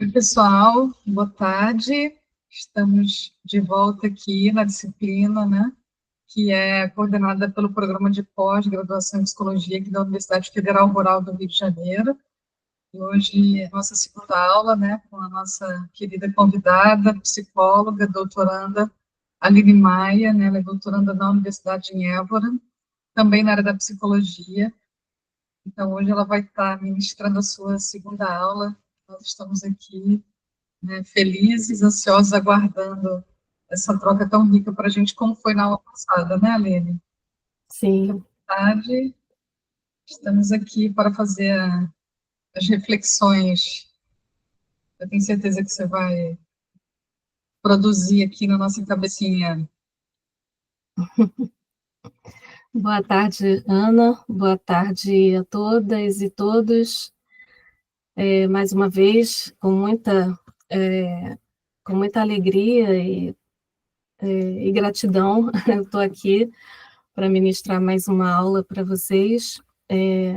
Oi, pessoal, boa tarde. Estamos de volta aqui na disciplina, né, que é coordenada pelo Programa de Pós-Graduação em Psicologia aqui da Universidade Federal Rural do Rio de Janeiro. E hoje, nossa segunda aula, né, com a nossa querida convidada, psicóloga, doutoranda Aline Maia, né, ela é doutoranda na Universidade de Évora, também na área da psicologia. Então, hoje ela vai estar ministrando a sua segunda aula. Nós estamos aqui, né, felizes, ansiosos, aguardando essa troca tão rica para a gente, como foi na aula passada, né, Aline? Fique à Sim, vontade, estamos aqui para fazer as reflexões. Eu tenho certeza que você vai produzir aqui na nossa cabecinha. boa tarde, Ana, boa tarde a todas e todos. Mais uma vez, com muita alegria e gratidão, eu estou aqui para ministrar mais uma aula para vocês. É,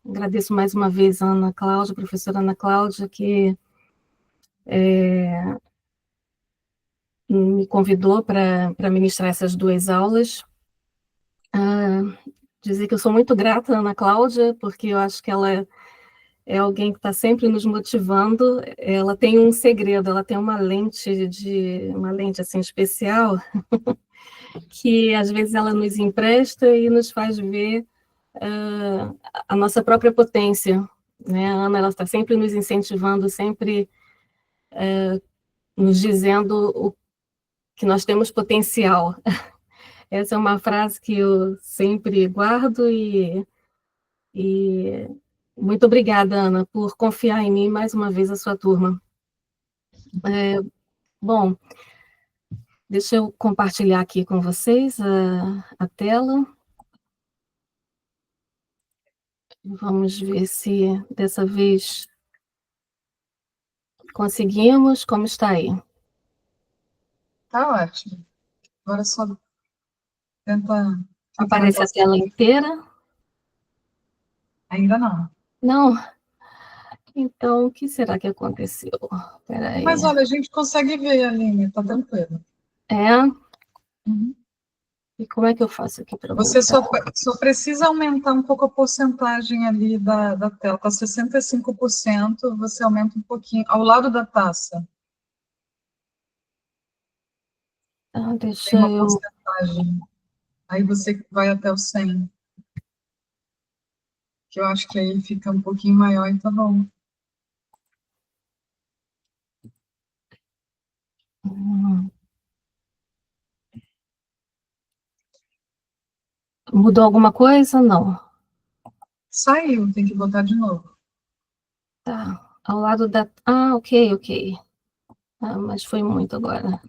Agradeço mais uma vez a Ana Cláudia, a professora Ana Cláudia, que me convidou para ministrar essas duas aulas. Dizer que eu sou muito grata à Ana Cláudia, porque eu acho que ela é alguém que está sempre nos motivando. Ela tem um segredo, ela tem uma lente assim especial que às vezes ela nos empresta e nos faz ver a nossa própria potência, né? A Ana, ela está sempre nos incentivando, sempre nos dizendo que nós temos potencial. Essa é uma frase que eu sempre guardo e muito obrigada, Ana, por confiar em mim mais uma vez a sua turma. Bom, deixa eu compartilhar aqui com vocês a tela. Vamos ver se dessa vez conseguimos. Como está aí? Tá ótimo. Agora só tenta clicar no Aparece a negocinho. tela inteira? Ainda não. Não? Então, o que será que aconteceu? Espera aí. Mas olha, a gente consegue ver, Aline, tá tranquilo. É? Uhum. E como é que eu faço aqui para Você voltar? só precisa aumentar um pouco a porcentagem ali da tela. Está 65%, você aumenta um pouquinho, ao lado da taça. Tem Deixa uma eu. porcentagem. Aí você vai até o 100, que eu acho que aí fica um pouquinho maior, então bom. Mudou alguma coisa? Não. Saiu, tem que botar de novo. Tá. Ao lado da. Ah, ok, ok. Mas foi muito agora.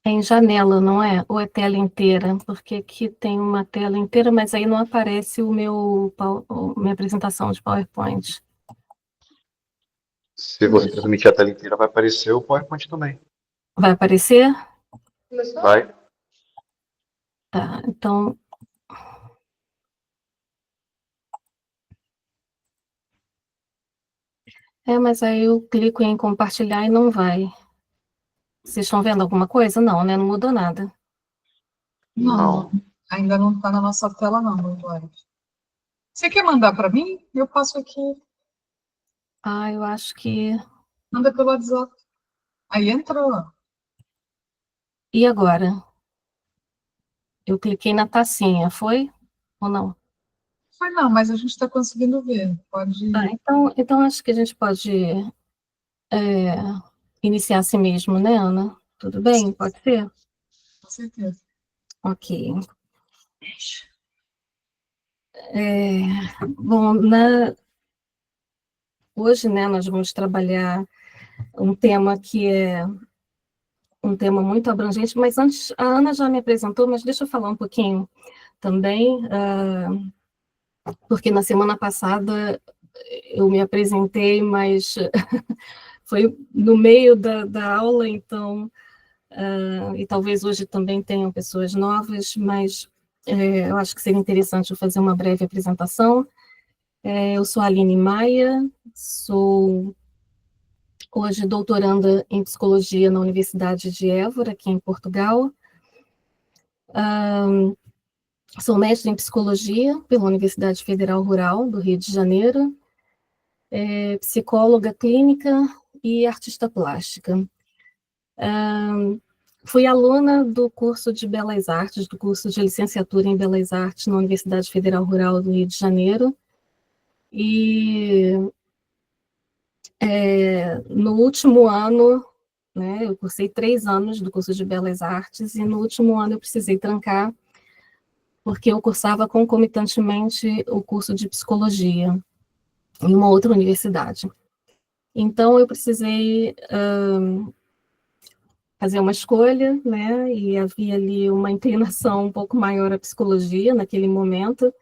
É em janela, não é? Ou é tela inteira? Porque aqui tem uma tela inteira, mas aí não aparece minha apresentação de PowerPoint. Se você transmitir a tela inteira, vai aparecer o PowerPoint também. Vai aparecer? Vai. Tá, então. Mas aí eu clico em compartilhar e não vai. Vocês estão vendo alguma coisa? Não, né? Não mudou nada. Não, ainda não está na nossa tela, não, agora. Você quer mandar para mim? Eu passo aqui. Eu acho que. Manda pelo WhatsApp. Aí entrou. E agora? Eu cliquei na tacinha, foi? Ou não? Foi não, mas a gente está conseguindo ver. Pode. Então acho que a gente pode iniciar assim mesmo, né, Ana? Tudo bem? Pode ser? Com certeza. Ok. Bom, hoje, né, nós vamos trabalhar um tema que é um tema muito abrangente, mas antes, a Ana já me apresentou, mas deixa eu falar um pouquinho também, porque na semana passada eu me apresentei, mas foi no meio da aula, então, e talvez hoje também tenham pessoas novas, mas eu acho que seria interessante eu fazer uma breve apresentação. Eu sou a Aline Maia, sou hoje doutoranda em psicologia na Universidade de Évora, aqui em Portugal. Sou mestre em psicologia pela Universidade Federal Rural do Rio de Janeiro, psicóloga clínica e artista plástica. Fui aluna do curso de Belas Artes, do curso de licenciatura em Belas Artes na Universidade Federal Rural do Rio de Janeiro, e no último ano, né, eu cursei 3 anos do curso de Belas Artes, e no último ano eu precisei trancar, porque eu cursava concomitantemente o curso de psicologia em uma outra universidade. Então, eu precisei fazer uma escolha, né, e havia ali uma inclinação um pouco maior à psicologia naquele momento,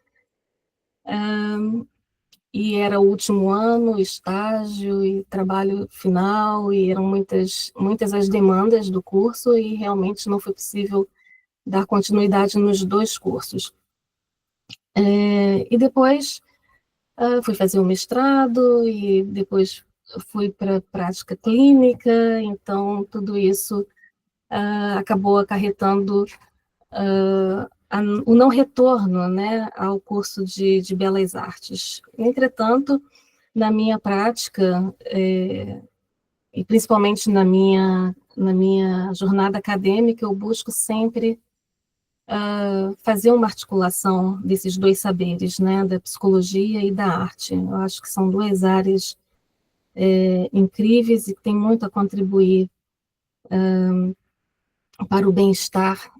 e era o último ano, estágio e trabalho final, e eram muitas as demandas do curso, e realmente não foi possível dar continuidade nos 2 cursos. E depois fui fazer o mestrado, e depois fui para a prática clínica, então tudo isso acabou acarretando o não retorno, né, ao curso de Belas Artes. Entretanto, na minha prática, e principalmente na minha jornada acadêmica, eu busco sempre fazer uma articulação desses 2 saberes, né, da psicologia e da arte. Eu acho que são 2 áreas incríveis e que têm muito a contribuir para o bem-estar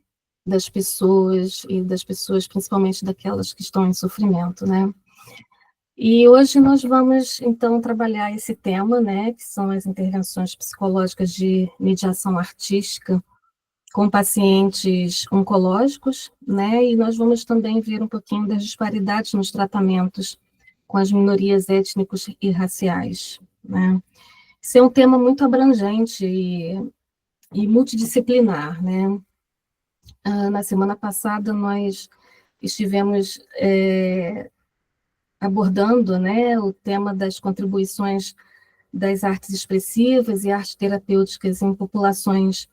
das pessoas, e das pessoas, principalmente daquelas que estão em sofrimento, né? E hoje nós vamos, então, trabalhar esse tema, né, que são as intervenções psicológicas de mediação artística com pacientes oncológicos, né, e nós vamos também ver um pouquinho das disparidades nos tratamentos com as minorias étnicas e raciais, né. Esse é um tema muito abrangente e multidisciplinar, né. Na semana passada nós estivemos abordando, né, o tema das contribuições das artes expressivas e artes terapêuticas em populações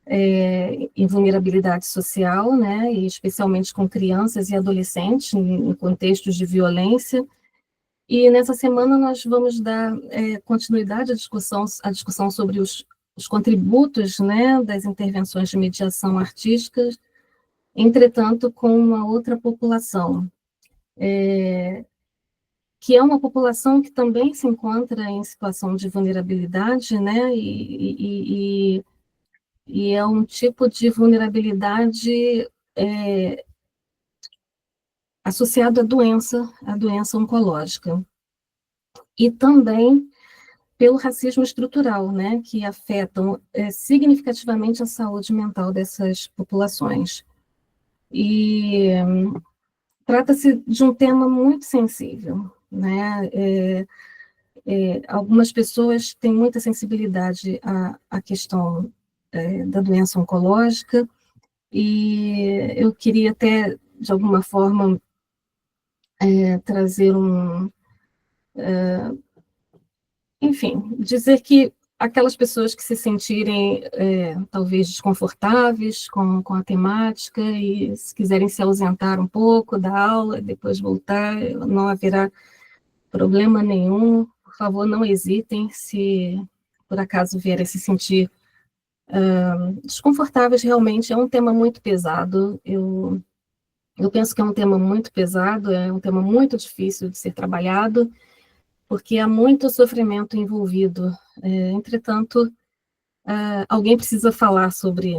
em vulnerabilidade social, né, e especialmente com crianças e adolescentes em contextos de violência. E nessa semana nós vamos dar continuidade à discussão sobre os contributos, né, das intervenções de mediação artística, entretanto, com uma outra população, que é uma população que também se encontra em situação de vulnerabilidade, né, e é um tipo de vulnerabilidade associado à doença oncológica. E também pelo racismo estrutural, né, que afetam significativamente a saúde mental dessas populações. E trata-se de um tema muito sensível, né? Algumas pessoas têm muita sensibilidade à questão da doença oncológica, e eu queria até, de alguma forma, trazer enfim, dizer que aquelas pessoas que se sentirem talvez desconfortáveis com a temática e se quiserem se ausentar um pouco da aula, depois voltar, não haverá problema nenhum. Por favor, não hesitem se por acaso vierem se sentir desconfortáveis. Realmente é um tema muito pesado. Eu penso que é um tema muito pesado, é um tema muito difícil de ser trabalhado, porque há muito sofrimento envolvido. Entretanto, alguém precisa falar sobre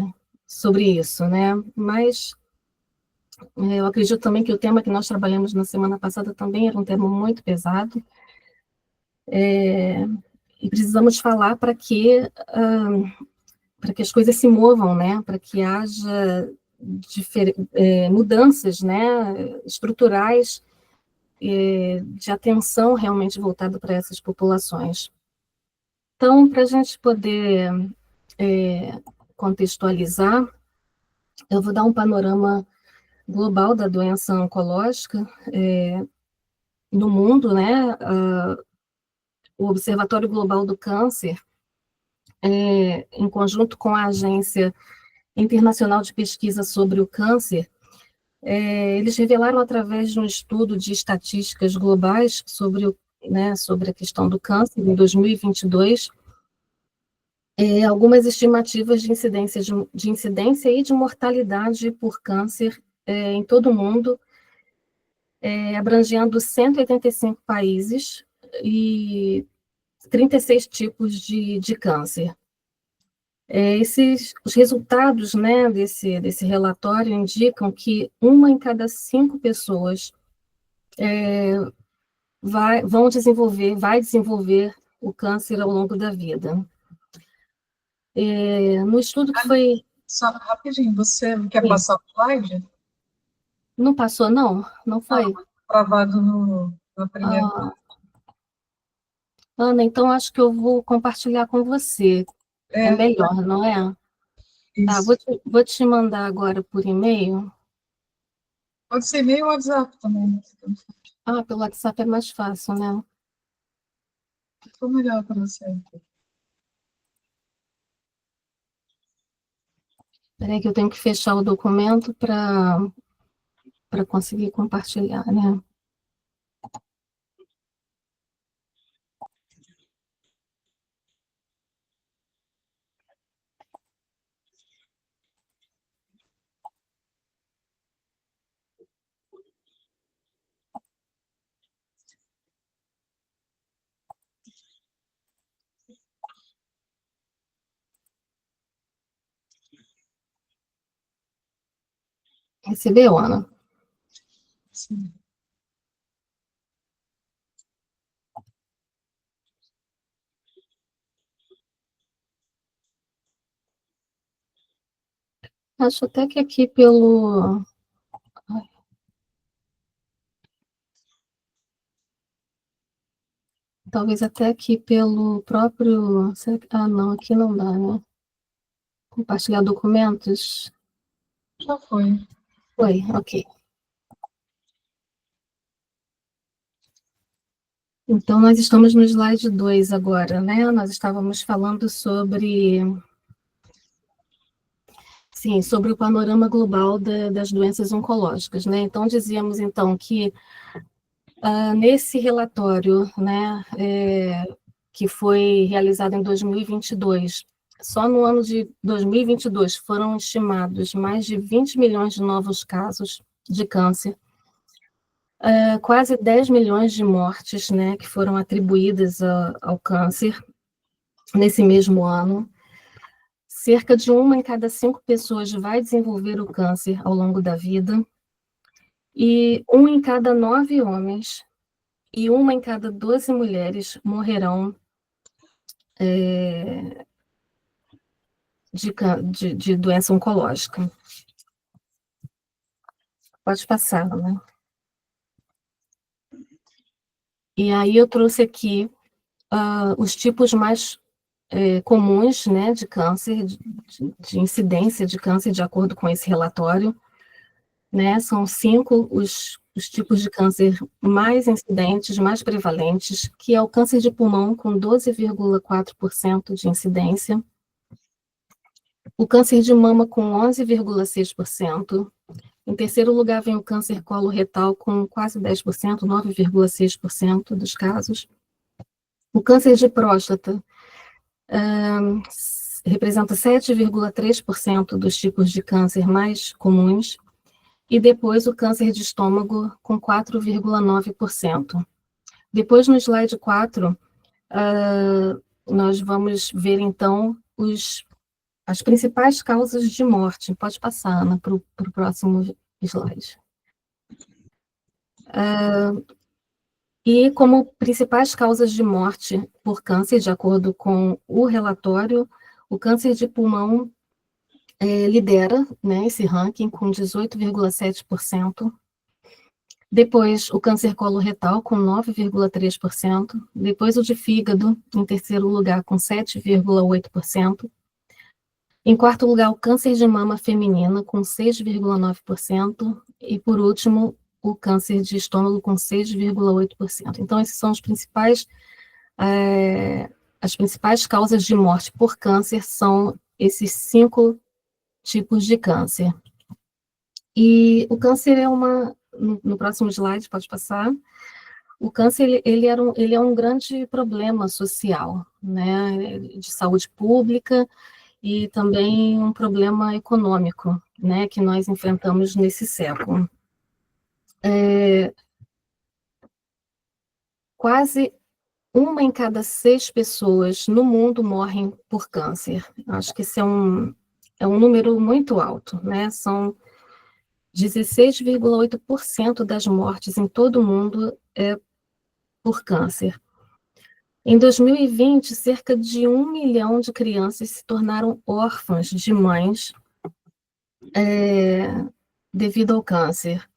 isso, né? Mas eu acredito também que o tema que nós trabalhamos na semana passada também era um tema muito pesado, e precisamos falar para que para que as coisas se movam, né? Para que haja mudanças, né? Estruturais, de atenção realmente voltada para essas populações. Então, para a gente poder contextualizar, eu vou dar um panorama global da doença oncológica no mundo, né? O Observatório Global do Câncer, em conjunto com a Agência Internacional de Pesquisa sobre o Câncer, eles revelaram através de um estudo de estatísticas globais sobre a questão do câncer em 2022, algumas estimativas de incidência e de mortalidade por câncer em todo o mundo, abrangendo 185 países e 36 tipos de câncer. Os resultados, né, desse relatório indicam que 1 em cada 5 pessoas vai desenvolver o câncer ao longo da vida. No estudo que foi... Só rapidinho, você quer passar o slide? Não passou, não? Não foi? Travado na primeira. Ana, então acho que eu vou compartilhar com você. É melhor, não é? Tá, vou te mandar agora por e-mail. Pode ser e-mail ou WhatsApp também. Pelo WhatsApp é mais fácil, né? Ficou melhor para você. Espera aí que eu tenho que fechar o documento para conseguir compartilhar, né? Recebeu, Ana? Sim. Acho até que aqui pelo... Talvez até aqui pelo próprio... não, aqui não dá, né? Compartilhar documentos. Já foi. Foi, ok. Então, nós estamos no slide 2 agora, né? Nós estávamos falando sobre o panorama global das doenças oncológicas, né? Então, dizíamos, então, que nesse relatório, né, que foi realizado em 2022, só no ano de 2022 foram estimados mais de 20 milhões de novos casos de câncer, quase 10 milhões de mortes, né, que foram atribuídas ao câncer nesse mesmo ano. Cerca de 1 em cada 5 pessoas vai desenvolver o câncer ao longo da vida, e 1 em cada 9 homens e 1 em cada 12 mulheres morrerão de doença oncológica. Pode passar, né? E aí eu trouxe aqui os tipos mais comuns, né, de câncer, de incidência de câncer, de acordo com esse relatório, né? São 5 os tipos de câncer mais incidentes, mais prevalentes, que é o câncer de pulmão, com 12,4% de incidência, o câncer de mama, com 11,6%, em terceiro lugar vem o câncer coloretal, com quase 10%, 9,6% dos casos, o câncer de próstata representa 7,3% dos tipos de câncer mais comuns, e depois o câncer de estômago, com 4,9%. Depois, no slide 4, nós vamos ver, então, as principais causas de morte. Pode passar, Ana, para o próximo slide. E como principais causas de morte por câncer, de acordo com o relatório, O câncer de pulmão lidera, né, esse ranking com 18,7%. Depois, o câncer coloretal, com 9,3%. Depois, o de fígado, em terceiro lugar, com 7,8%. Em quarto lugar, o câncer de mama feminina, com 6,9%. E, por último, o câncer de estômago, com 6,8%. Então, esses são os principais, as principais causas de morte por câncer, são esses 5 tipos de câncer. E o câncer é no próximo slide, pode passar. O câncer, ele é um grande problema social, né, de saúde pública e também um problema econômico, né, que nós enfrentamos nesse século. Quase 1 em cada 6 pessoas no mundo morrem por câncer. Acho que esse é um número muito alto, né, são 16,8% das mortes em todo o mundo por câncer. Em 2020, cerca de 1 milhão de crianças se tornaram órfãs de mães devido ao câncer.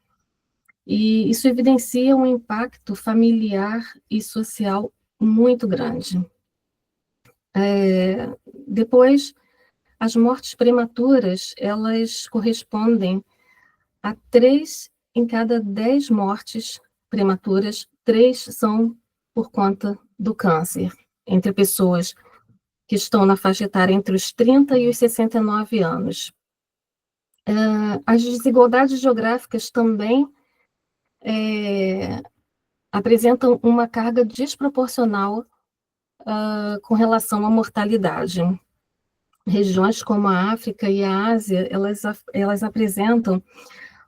E isso evidencia um impacto familiar e social muito grande. Depois, as mortes prematuras, elas correspondem a 3 em cada 10 mortes prematuras, 3 são por conta do câncer, entre pessoas que estão na faixa etária entre os 30 e os 69 anos. As desigualdades geográficas também apresentam uma carga desproporcional com relação à mortalidade. Regiões como a África e a Ásia, elas apresentam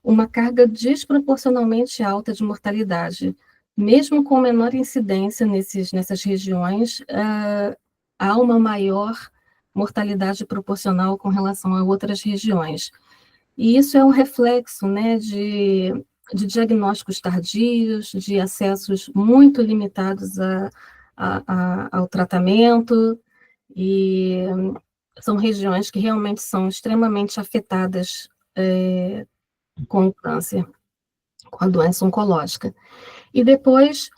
uma carga desproporcionalmente alta de mortalidade. Mesmo com menor incidência nessas regiões, há uma maior mortalidade proporcional com relação a outras regiões. E isso é um reflexo, né, de diagnósticos tardios, de acessos muito limitados ao tratamento, e são regiões que realmente são extremamente afetadas com o câncer, com a doença oncológica. E depois,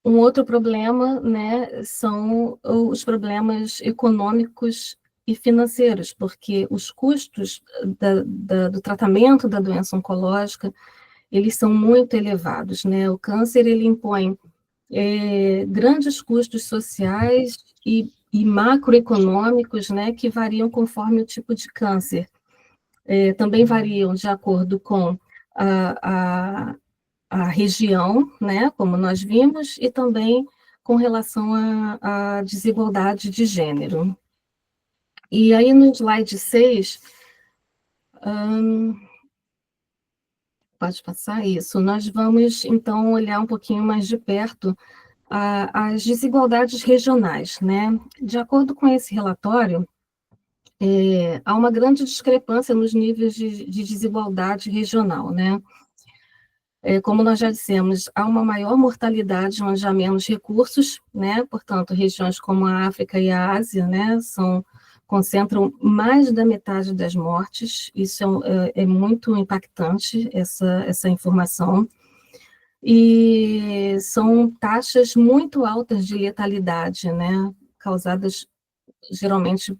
um outro problema, né, são os problemas econômicos e financeiros, porque os custos do tratamento da doença oncológica, eles são muito elevados, né? O câncer, ele impõe grandes custos sociais e macroeconômicos, né, que variam conforme o tipo de câncer. Também variam de acordo com a região, né, como nós vimos, e também com relação à desigualdade de gênero. E aí no slide 6, pode passar isso, nós vamos então olhar um pouquinho mais de perto as desigualdades regionais, né? De acordo com esse relatório, há uma grande discrepância nos níveis de desigualdade regional, né? Como nós já dissemos, há uma maior mortalidade onde há menos recursos, né? Portanto, regiões como a África e a Ásia, né, concentram mais da metade das mortes. Isso é muito impactante, essa informação. E são taxas muito altas de letalidade, né, causadas geralmente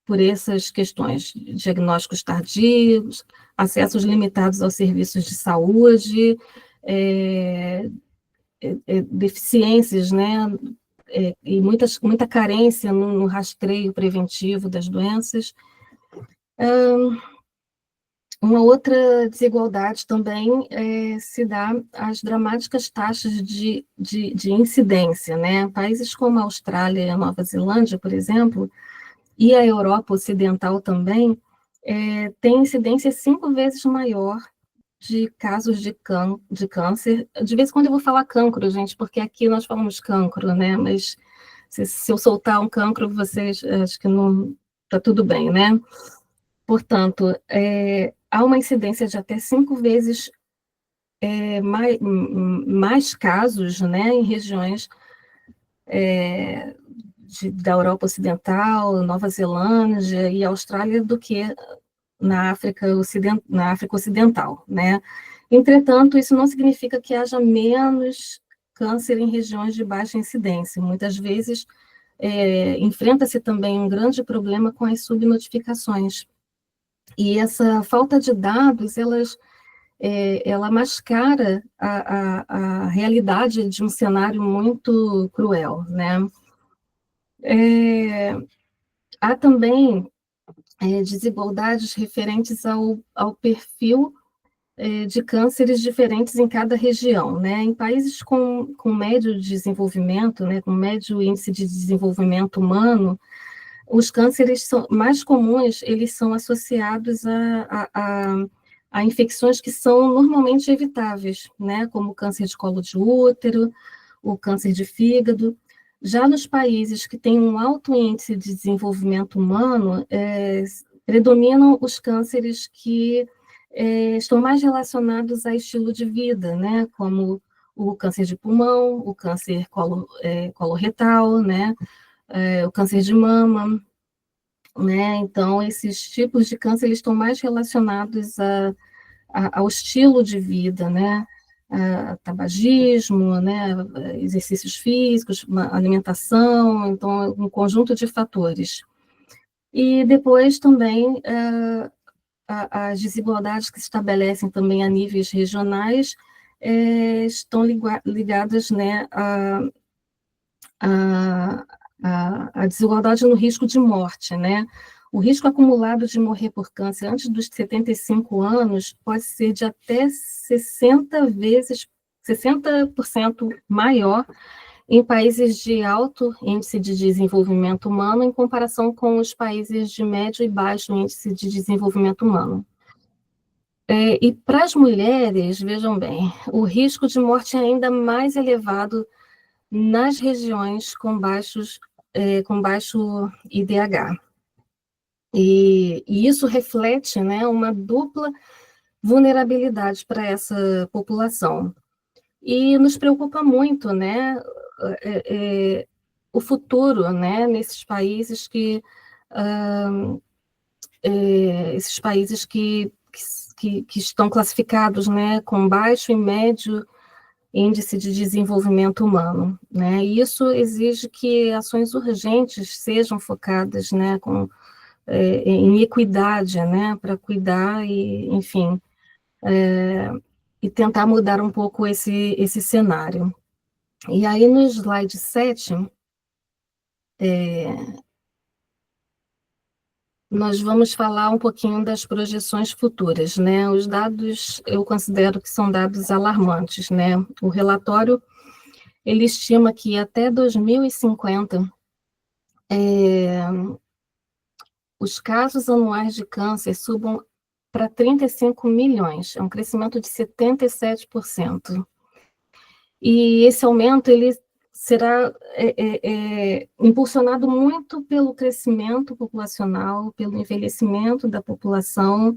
por essas questões, diagnósticos tardios, acessos limitados aos serviços de saúde, deficiências, né, e muita carência no rastreio preventivo das doenças. Uma outra desigualdade também se dá às dramáticas taxas de incidência, né? Países como a Austrália e a Nova Zelândia, por exemplo, e a Europa Ocidental também, tem incidência 5 vezes maior de casos de câncer. De vez em quando eu vou falar cancro, gente, porque aqui nós falamos cancro, né? Mas se eu soltar um cancro, vocês acho que não está tudo bem, né? Portanto, há uma incidência de até 5 vezes mais casos, né, em regiões da Europa Ocidental, Nova Zelândia e Austrália do que na África Ocidental, né? Entretanto, isso não significa que haja menos câncer em regiões de baixa incidência. Muitas vezes, enfrenta-se também um grande problema com as subnotificações. E essa falta de dados, ela mascara a realidade de um cenário muito cruel, né? Há também desigualdades referentes ao perfil de cânceres diferentes em cada região, né? Em países com médio desenvolvimento, né, com médio índice de desenvolvimento humano, os cânceres mais comuns, eles são associados a infecções que são normalmente evitáveis, né, como o câncer de colo de útero, o câncer de fígado. Já nos países que têm um alto índice de desenvolvimento humano, predominam os cânceres que estão mais relacionados a estilo de vida, né, como o câncer de pulmão, o câncer coloretal, né, o câncer de mama, né? Então, esses tipos de câncer eles estão mais relacionados ao estilo de vida, né? Tabagismo, né? Exercícios físicos, alimentação, então, um conjunto de fatores. E depois também as desigualdades que se estabelecem também a níveis regionais estão ligadas, né, a desigualdade no risco de morte, né? O risco acumulado de morrer por câncer antes dos 75 anos pode ser de até 60% maior em países de alto índice de desenvolvimento humano em comparação com os países de médio e baixo índice de desenvolvimento humano. E para as mulheres, vejam bem, o risco de morte é ainda mais elevado nas regiões com baixo IDH. E isso reflete, né, uma dupla vulnerabilidade para essa população. E nos preocupa muito, né, o futuro, né, nesses países que estão classificados, né, com baixo e médio índice de desenvolvimento humano, né? E isso exige que ações urgentes sejam focadas, né, em equidade, né, para cuidar e, enfim, e tentar mudar um pouco esse cenário. E aí, no slide 7, nós vamos falar um pouquinho das projeções futuras, né? Os dados, eu considero que são dados alarmantes, né? O relatório, ele estima que até 2050, os casos anuais de câncer subam para 35 milhões, é um crescimento de 77%. E esse aumento, ele será impulsionado muito pelo crescimento populacional, pelo envelhecimento da população,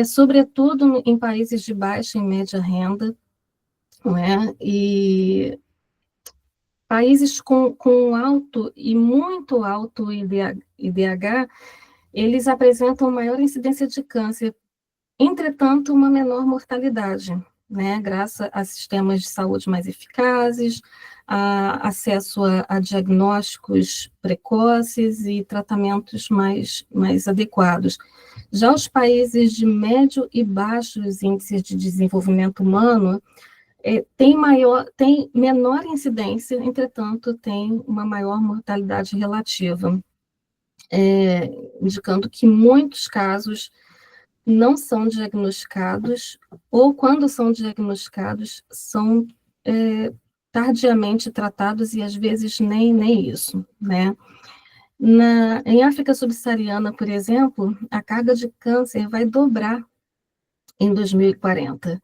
sobretudo em países de baixa e média renda, não é? E países com alto e muito alto IDH, eles apresentam maior incidência de câncer, entretanto, uma menor mortalidade, né, graças a sistemas de saúde mais eficazes, a acesso a diagnósticos precoces e tratamentos mais adequados. Já os países de médio e baixos índices de desenvolvimento humano têm menor incidência, entretanto, tem uma maior mortalidade relativa, indicando que muitos casos não são diagnosticados, ou quando são diagnosticados, são tardiamente tratados e às vezes nem isso, né? Em África subsaariana, por exemplo, a carga de câncer vai dobrar em 2040,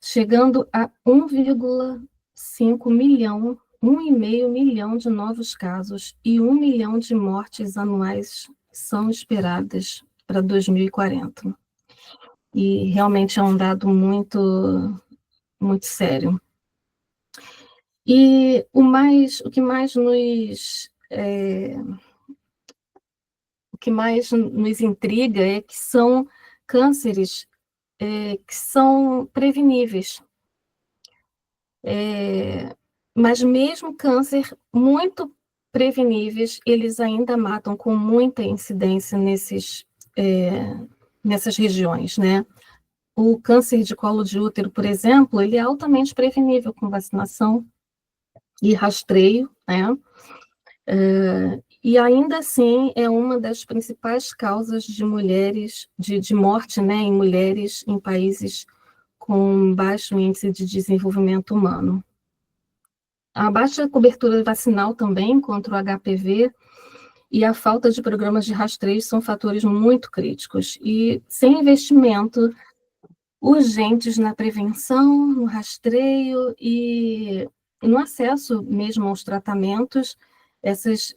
chegando a 1,5 milhão, 1,5 milhão de novos casos e 1 milhão de mortes anuais são esperadas para 2040. E realmente é um dado muito, muito sério. E o que mais nos o que mais nos intriga é que são cânceres que são preveníveis. Mas mesmo câncer muito preveníveis, eles ainda matam com muita incidência nessas regiões, né? O câncer de colo de útero, por exemplo, ele é altamente prevenível com vacinação e rastreio, né? E ainda assim é uma das principais causas de mulheres, de morte, né, em mulheres em países com baixo índice de desenvolvimento humano. A baixa cobertura vacinal também contra o HPV e a falta de programas de rastreio são fatores muito críticos. E sem investimento urgentes na prevenção, no rastreio e no acesso mesmo aos tratamentos, essas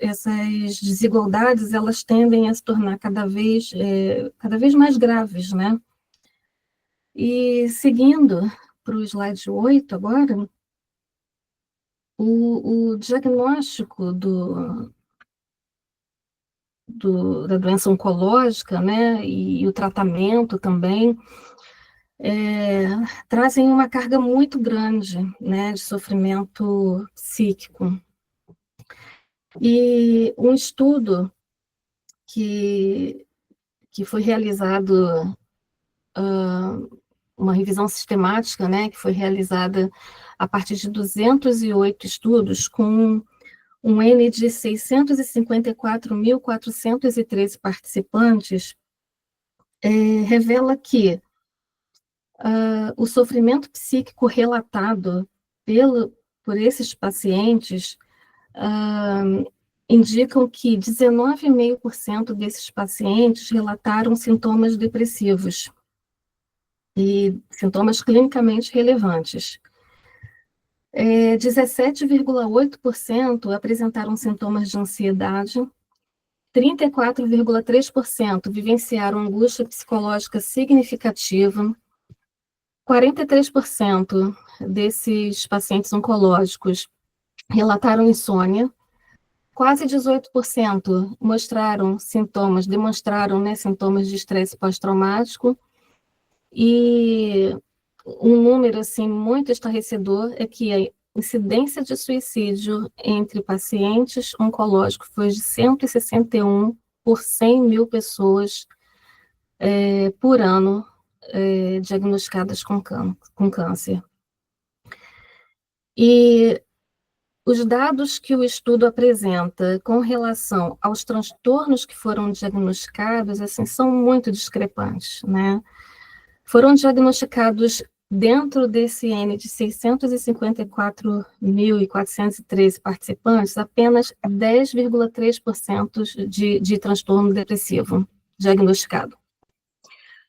desigualdades elas tendem a se tornar cada vez mais graves, né? E seguindo para o slide 8 agora, o diagnóstico da doença oncológica, né, e o tratamento também, trazem uma carga muito grande, né, de sofrimento psíquico. E um estudo que foi realizado, uma revisão sistemática, né, que foi realizada a partir de 208 estudos, com um N de 654.413 participantes, revela que o sofrimento psíquico relatado por esses pacientes indicam que 19,5% desses pacientes relataram sintomas depressivos e sintomas clinicamente relevantes. 17,8% apresentaram sintomas de ansiedade, 34,3% vivenciaram angústia psicológica significativa, 43% desses pacientes oncológicos relataram insônia, quase 18% demonstraram, né, sintomas de estresse pós-traumático, e um número assim, muito estarrecedor é que a incidência de suicídio entre pacientes oncológicos foi de 161 por 100 mil pessoas por ano diagnosticadas com câncer. E os dados que o estudo apresenta com relação aos transtornos que foram diagnosticados, assim, são muito discrepantes, né? Foram diagnosticados dentro desse N de 654.413 participantes, apenas 10,3% de transtorno depressivo diagnosticado.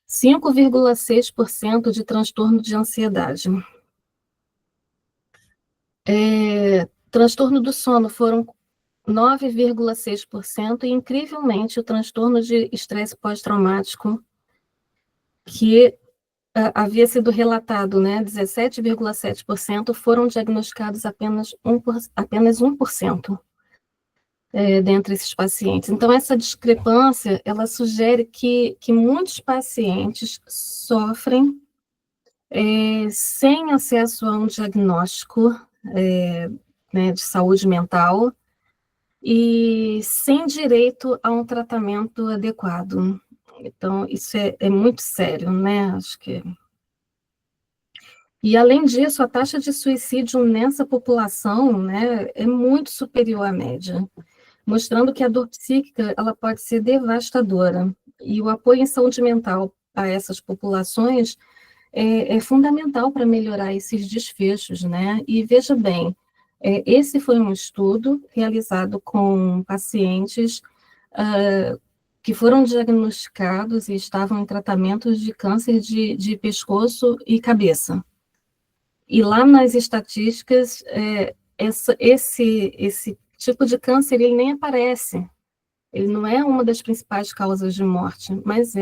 5,6% de transtorno de ansiedade. Transtorno do sono foram 9,6% e, incrivelmente, o transtorno de estresse pós-traumático, que havia sido relatado, né, 17,7%, foram diagnosticados apenas 1%. Dentre esses pacientes. Então, essa discrepância, ela sugere que muitos pacientes sofrem sem acesso a um diagnóstico né, de saúde mental e sem direito a um tratamento adequado. Então, isso é muito sério, né? Acho que... E, além disso, a taxa de suicídio nessa população, né, é muito superior à média, mostrando que a dor psíquica ela pode ser devastadora. E o apoio em saúde mental a essas populações é fundamental para melhorar esses desfechos, né? E veja bem, esse foi um estudo realizado com pacientes que foram diagnosticados e estavam em tratamentos de câncer de pescoço e cabeça. E lá nas estatísticas, esse tipo de câncer ele nem aparece. Ele não é uma das principais causas de morte, mas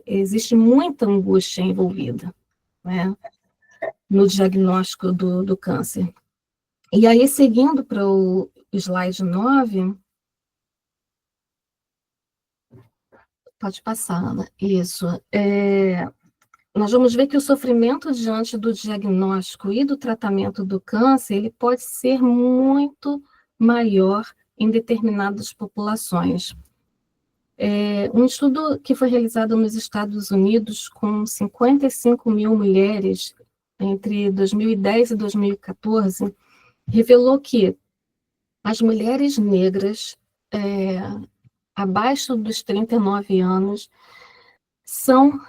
existe muita angústia envolvida, né, no diagnóstico do câncer. E aí, seguindo para o slide 9. Pode passar, Ana. Isso. Nós vamos ver que o sofrimento diante do diagnóstico e do tratamento do câncer, ele pode ser muito maior em determinadas populações. Um estudo que foi realizado nos Estados Unidos com 55 mil mulheres entre 2010 e 2014, revelou que as mulheres negras abaixo dos 39 anos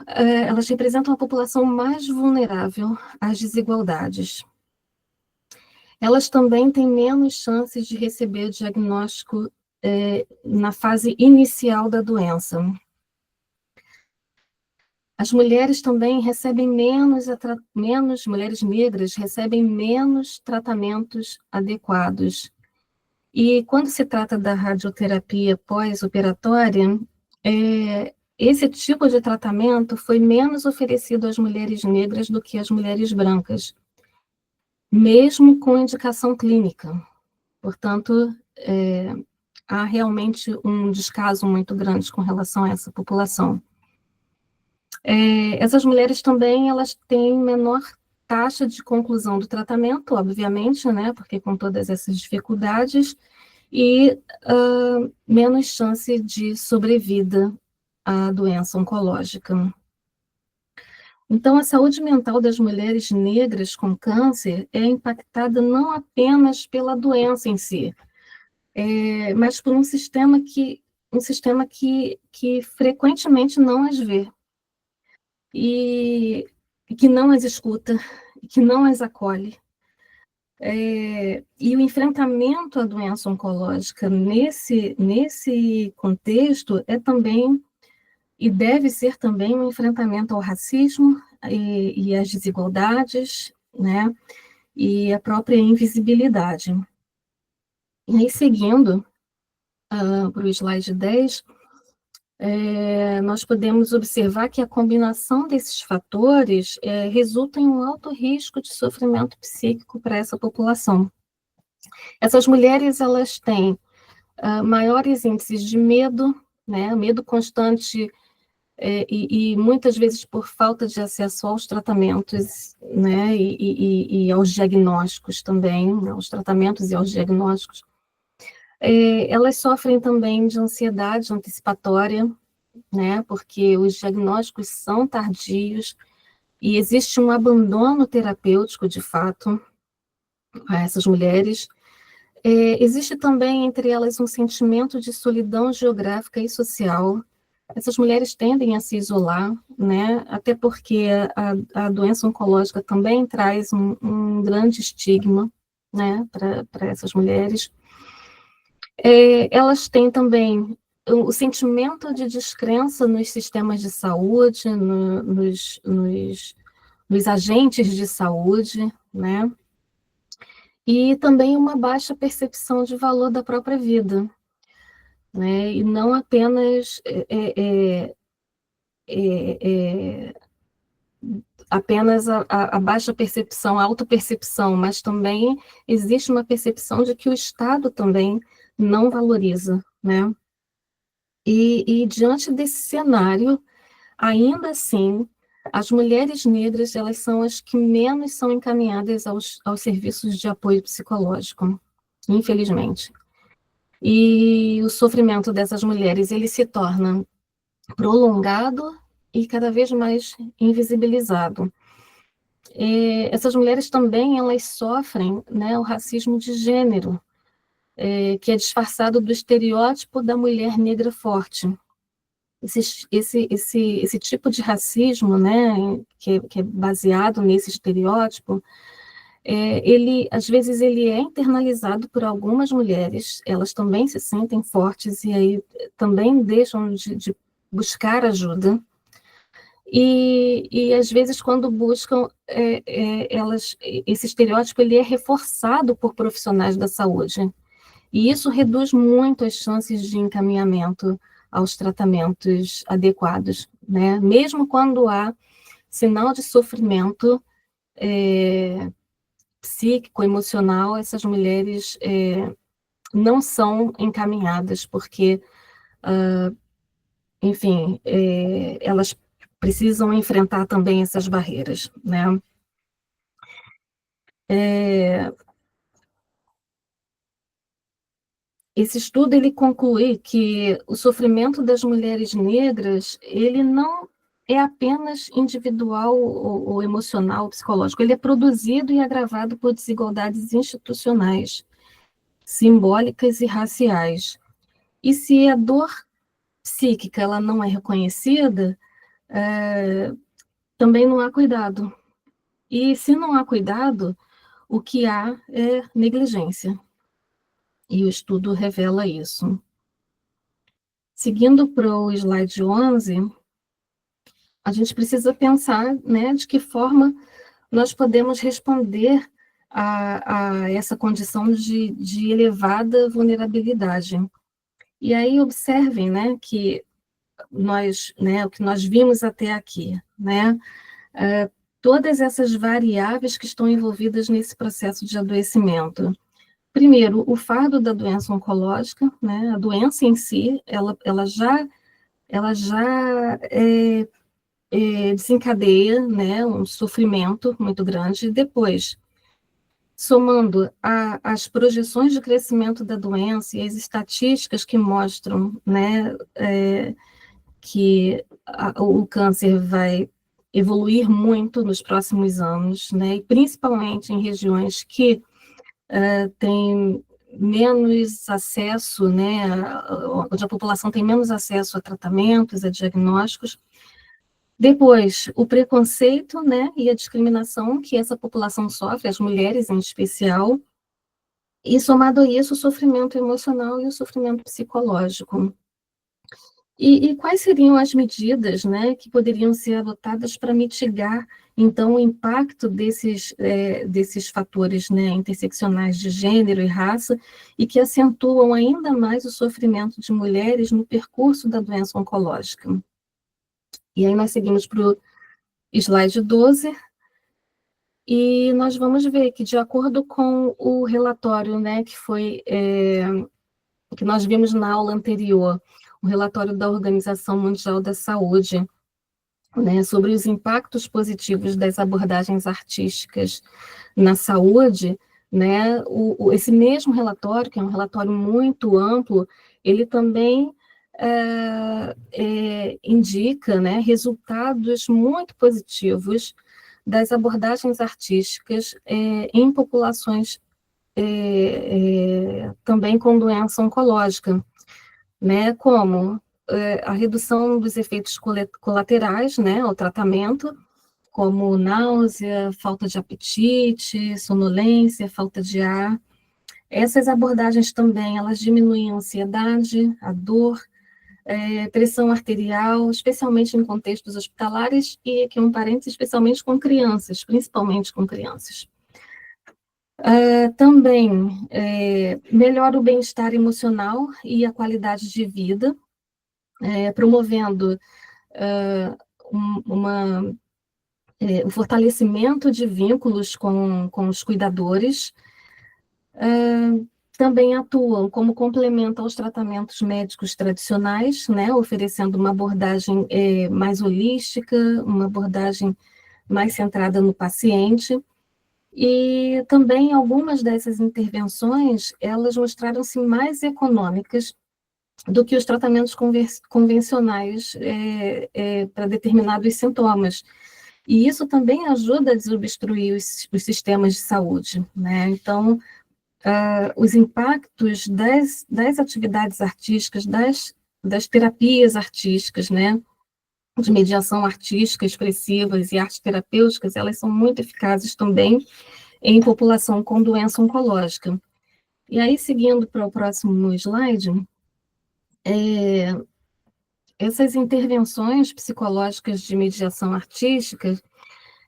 elas representam a população mais vulnerável às desigualdades. Elas também têm menos chances de receber diagnóstico na fase inicial da doença. As mulheres também recebem mulheres negras recebem menos tratamentos adequados. E quando se trata da radioterapia pós-operatória, esse tipo de tratamento foi menos oferecido às mulheres negras do que às mulheres brancas, mesmo com indicação clínica. Portanto, há realmente um descaso muito grande com relação a essa população. Essas mulheres também elas têm menor taxa de conclusão do tratamento, obviamente, né, porque com todas essas dificuldades, e menos chance de sobrevida à doença oncológica. Então, a saúde mental das mulheres negras com câncer é impactada não apenas pela doença em si, mas por um sistema que frequentemente não as vê, e que não as escuta, que não as acolhe. E o enfrentamento à doença oncológica nesse contexto é também, e deve ser também, um enfrentamento ao racismo e às desigualdades, né, e a própria invisibilidade. E aí, seguindo para o slide 10, nós podemos observar que a combinação desses fatores resulta em um alto risco de sofrimento psíquico para essa população. Essas mulheres, elas têm maiores índices de medo, né, medo constante, e muitas vezes por falta de acesso aos tratamentos, né, e aos diagnósticos também, né, aos tratamentos e aos diagnósticos. Elas sofrem também de ansiedade antecipatória, né, porque os diagnósticos são tardios e existe um abandono terapêutico, de fato, a essas mulheres. Existe também entre elas um sentimento de solidão geográfica e social. Essas mulheres tendem a se isolar, né, até porque a doença oncológica também traz um grande estigma, né, para essas mulheres. Elas têm também o sentimento de descrença nos sistemas de saúde, nos agentes de saúde, né? E também uma baixa percepção de valor da própria vida, né? E não apenas apenas a baixa percepção, a autopercepção, mas também existe uma percepção de que o Estado também não valoriza, né? E diante desse cenário, ainda assim, as mulheres negras, elas são as que menos são encaminhadas aos serviços de apoio psicológico, infelizmente. E o sofrimento dessas mulheres, ele se torna prolongado e cada vez mais invisibilizado. Essas mulheres também, elas sofrem, né, o racismo de gênero, que é disfarçado do estereótipo da mulher negra forte. Esse tipo de racismo, né, que é baseado nesse estereótipo, às vezes ele é internalizado por algumas mulheres, elas também se sentem fortes e aí também deixam de buscar ajuda, e às vezes quando buscam, esse estereótipo ele é reforçado por profissionais da saúde, e isso reduz muito as chances de encaminhamento aos tratamentos adequados, né? Mesmo quando há sinal de sofrimento psíquico, emocional, essas mulheres não são encaminhadas, porque, enfim, elas precisam enfrentar também essas barreiras, né? Esse estudo ele conclui que o sofrimento das mulheres negras ele não é apenas individual ou emocional, ou psicológico, ele é produzido e agravado por desigualdades institucionais, simbólicas e raciais. E se a dor psíquica ela não é reconhecida, também não há cuidado. E se não há cuidado, o que há é negligência. E o estudo revela isso. Seguindo para o slide 11, a gente precisa pensar, né, de que forma nós podemos responder a essa condição de elevada vulnerabilidade. E aí observem, né, que nós, né, o que nós vimos até aqui, né, todas essas variáveis que estão envolvidas nesse processo de adoecimento. Primeiro, o fardo da doença oncológica, né, a doença em si, ela já desencadeia, né, um sofrimento muito grande. Depois, somando as projeções de crescimento da doença e as estatísticas que mostram, né, que o câncer vai evoluir muito nos próximos anos, né, e principalmente em regiões que têm menos acesso, né, onde a população tem menos acesso a tratamentos, a diagnósticos. Depois, o preconceito, né, e a discriminação que essa população sofre, as mulheres em especial, e somado a isso, o sofrimento emocional e o sofrimento psicológico. E quais seriam as medidas, né, que poderiam ser adotadas para mitigar, então, o impacto desses fatores, né, interseccionais de gênero e raça, e que acentuam ainda mais o sofrimento de mulheres no percurso da doença oncológica? E aí nós seguimos para o slide 12, e nós vamos ver que, de acordo com o relatório, né, que nós vimos na aula anterior, o relatório da Organização Mundial da Saúde, né, sobre os impactos positivos das abordagens artísticas na saúde, né, esse mesmo relatório, que é um relatório muito amplo, ele também indica, né, resultados muito positivos das abordagens artísticas em populações também com doença oncológica, né, como a redução dos efeitos colaterais, né, ao tratamento, como náusea, falta de apetite, sonolência, falta de ar. Essas abordagens também, elas diminuem a ansiedade, a dor, pressão arterial, especialmente em contextos hospitalares, e aqui um parênteses, especialmente com crianças, principalmente com crianças. Também melhora o bem-estar emocional e a qualidade de vida, promovendo o fortalecimento de vínculos com os cuidadores. Também atuam como complemento aos tratamentos médicos tradicionais, né, oferecendo uma abordagem mais holística, uma abordagem mais centrada no paciente. E também algumas dessas intervenções, elas mostraram-se mais econômicas do que os tratamentos convencionais para determinados sintomas. E isso também ajuda a desobstruir os sistemas de saúde, né? Então, os impactos das atividades artísticas, das terapias artísticas, né, de mediação artística, expressivas e artes terapêuticas, elas são muito eficazes também em população com doença oncológica. E aí, seguindo para o próximo slide, essas intervenções psicológicas de mediação artística,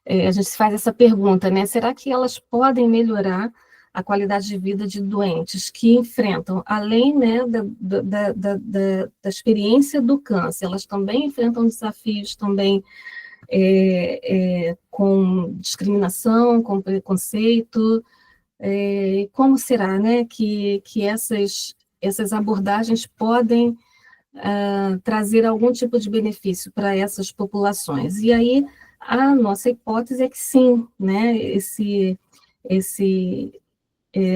a gente faz essa pergunta, né, será que elas podem melhorar a qualidade de vida de doentes que enfrentam, além, né, da experiência do câncer, elas também enfrentam desafios também com discriminação, com preconceito, Como será, né, que essas abordagens podem trazer algum tipo de benefício para essas populações? E aí, a nossa hipótese é que sim, né,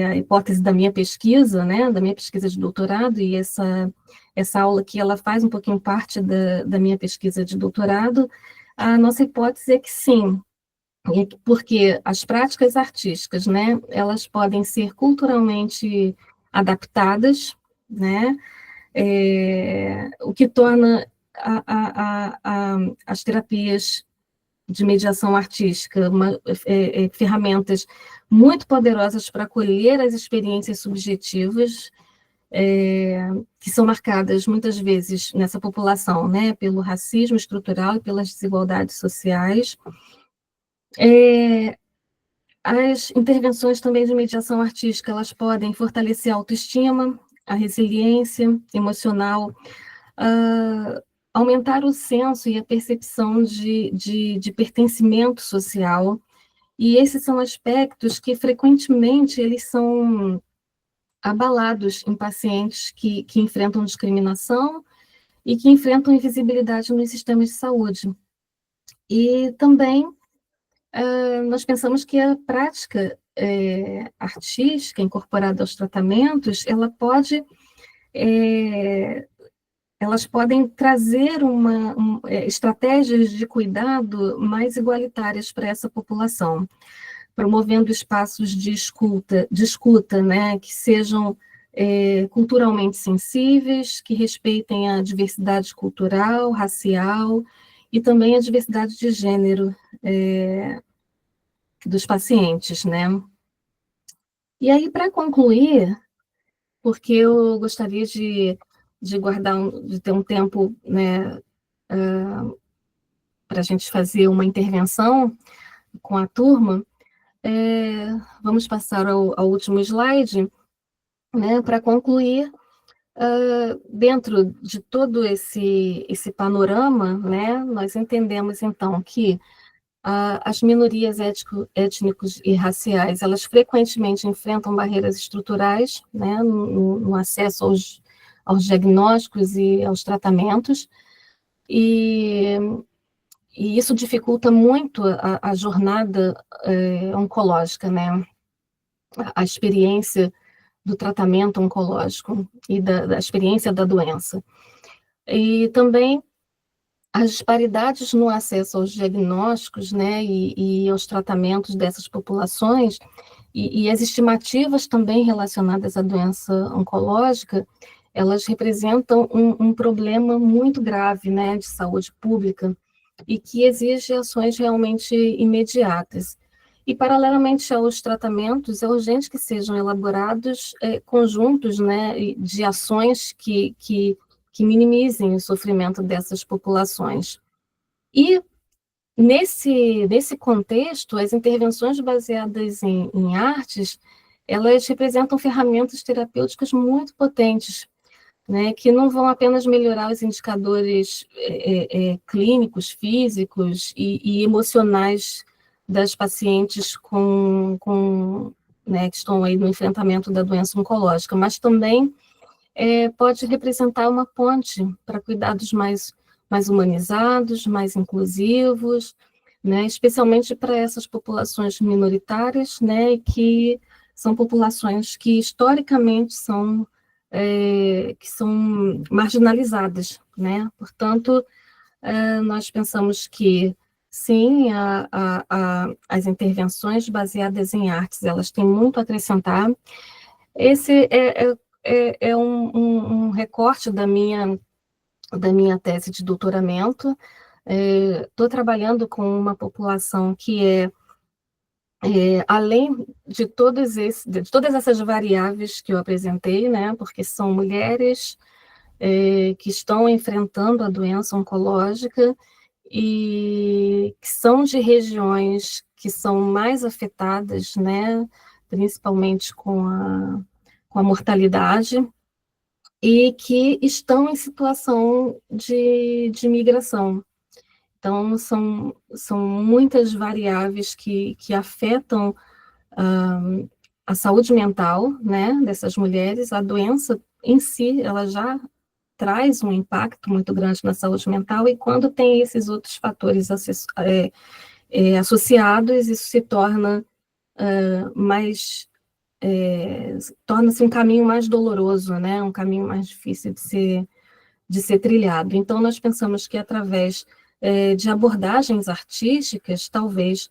a hipótese da minha pesquisa, né, da minha pesquisa de doutorado, e essa aula aqui, ela faz um pouquinho parte da minha pesquisa de doutorado. A nossa hipótese é que sim, porque as práticas artísticas, né, elas podem ser culturalmente adaptadas, né, o que torna as terapias de mediação artística ferramentas muito poderosas para acolher as experiências subjetivas, que são marcadas muitas vezes nessa população, né, pelo racismo estrutural e pelas desigualdades sociais. As intervenções também de mediação artística, elas podem fortalecer a autoestima, a resiliência emocional, aumentar o senso e a percepção de pertencimento social, e esses são aspectos que frequentemente eles são abalados em pacientes que enfrentam discriminação e que enfrentam invisibilidade nos sistemas de saúde. E também nós pensamos que a prática artística incorporada aos tratamentos, elas podem trazer estratégias de cuidado mais igualitárias para essa população, promovendo espaços de escuta, né, que sejam culturalmente sensíveis, que respeitem a diversidade cultural, racial e também a diversidade de gênero dos pacientes, né? E aí, para concluir, porque eu gostaria de de ter um tempo, né, para a gente fazer uma intervenção com a turma, vamos passar ao último slide, né, para concluir. Dentro de todo esse panorama, né, nós entendemos, então, que as minorias étnicos e raciais, elas frequentemente enfrentam barreiras estruturais, né, no acesso aos diagnósticos e aos tratamentos, e isso dificulta muito a jornada oncológica, né, a experiência do tratamento oncológico e da experiência da doença. E também as disparidades no acesso aos diagnósticos, né, e aos tratamentos dessas populações, e as estimativas também relacionadas à doença oncológica, elas representam um problema muito grave, né, de saúde pública, e que exige ações realmente imediatas. E, paralelamente aos tratamentos, é urgente que sejam elaborados conjuntos, né, de ações que minimizem o sofrimento dessas populações. E, nesse contexto, as intervenções baseadas em artes, elas representam ferramentas terapêuticas muito potentes, né, que não vão apenas melhorar os indicadores clínicos, físicos e emocionais das pacientes né, que estão aí no enfrentamento da doença oncológica, mas também pode representar uma ponte para cuidados mais humanizados, mais inclusivos, né, especialmente para essas populações minoritárias, né, que são populações que historicamente são marginalizadas, né? Portanto, nós pensamos que, sim, as intervenções baseadas em artes, elas têm muito a acrescentar. Esse é um recorte da minha tese de doutoramento. Estou trabalhando com uma população que além de todas essas variáveis que eu apresentei, né, porque são mulheres que estão enfrentando a doença oncológica e que são de regiões que são mais afetadas, né, principalmente com a mortalidade, e que estão em situação de migração. Então, são muitas variáveis que afetam a saúde mental, né, dessas mulheres. A doença em si, ela já traz um impacto muito grande na saúde mental, e quando tem esses outros fatores associados, isso se torna mais, torna-se um caminho mais doloroso, né, um caminho mais difícil de ser trilhado. Então, nós pensamos que através de abordagens artísticas, talvez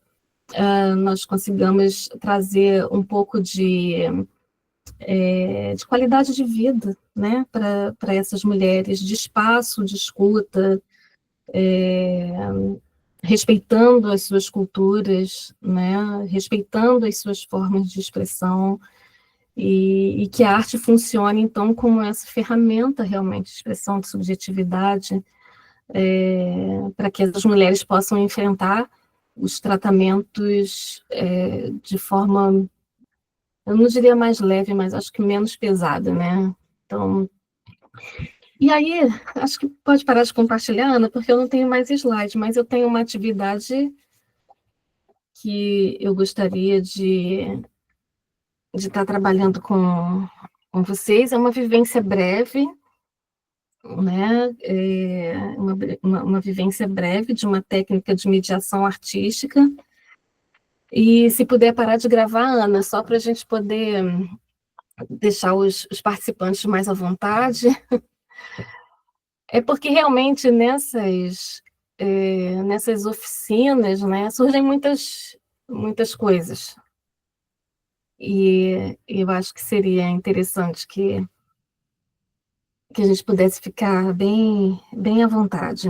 nós consigamos trazer um pouco de qualidade de vida, né, para essas mulheres, de espaço, de escuta, respeitando as suas culturas, né, respeitando as suas formas de expressão, e que a arte funcione, então, como essa ferramenta realmente de expressão de subjetividade, para que as mulheres possam enfrentar os tratamentos de forma, eu não diria mais leve, mas acho que menos pesada, né? Então, e aí, acho que pode parar de compartilhar, Ana, porque eu não tenho mais slide, mas eu tenho uma atividade que eu gostaria de estar trabalhando com vocês. É uma vivência breve, né? Uma vivência breve de uma técnica de mediação artística. E se puder parar de gravar, Ana, só para a gente poder deixar os participantes mais à vontade. É porque realmente nessas oficinas, né, surgem muitas coisas. E eu acho que seria interessante que a gente pudesse ficar bem à vontade.